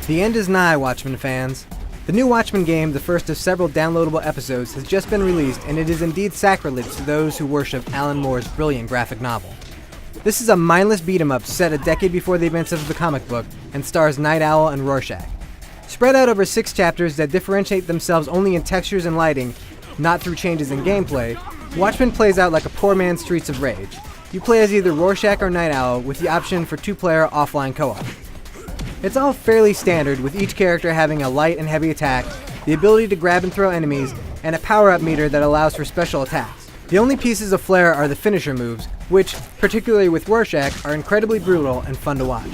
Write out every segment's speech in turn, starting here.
The end is nigh, Watchmen fans. The new Watchmen game, the first of several downloadable episodes, has just been released, and it is indeed sacrilege to those who worship Alan Moore's brilliant graphic novel. This is a mindless beat-em-up set a decade before the events of the comic book and stars Night Owl and Rorschach. Spread out over 6 chapters that differentiate themselves only in textures and lighting, not through changes in gameplay, Watchmen plays out like a poor man's Streets of Rage. You play as either Rorschach or Night Owl with the option for 2-player offline co-op. It's all fairly standard, with each character having a light and heavy attack, the ability to grab and throw enemies, and a power-up meter that allows for special attacks. The only pieces of flair are the finisher moves, which, particularly with Rorschach, are incredibly brutal and fun to watch.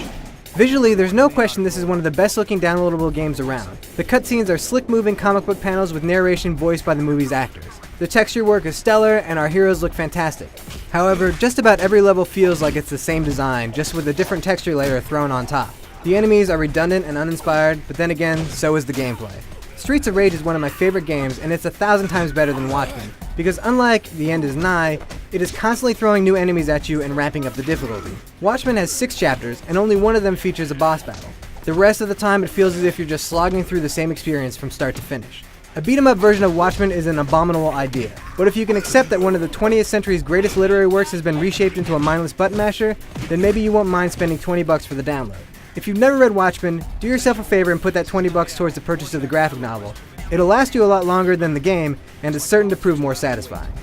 Visually, there's no question this is one of the best-looking downloadable games around. The cutscenes are slick-moving comic book panels with narration voiced by the movie's actors. The texture work is stellar, and our heroes look fantastic. However, just about every level feels like it's the same design, just with a different texture layer thrown on top. The enemies are redundant and uninspired, but then again, so is the gameplay. Streets of Rage is one of my favorite games, and it's 1,000 times better than Watchmen, because unlike The End is Nigh, it is constantly throwing new enemies at you and ramping up the difficulty. Watchmen has 6 chapters, and only one of them features a boss battle. The rest of the time, it feels as if you're just slogging through the same experience from start to finish. A beat-em-up version of Watchmen is an abominable idea, but if you can accept that one of the 20th century's greatest literary works has been reshaped into a mindless button masher, then maybe you won't mind spending $20 for the download. If you've never read Watchmen, do yourself a favor and put that $20 towards the purchase of the graphic novel. It'll last you a lot longer than the game, and is certain to prove more satisfying.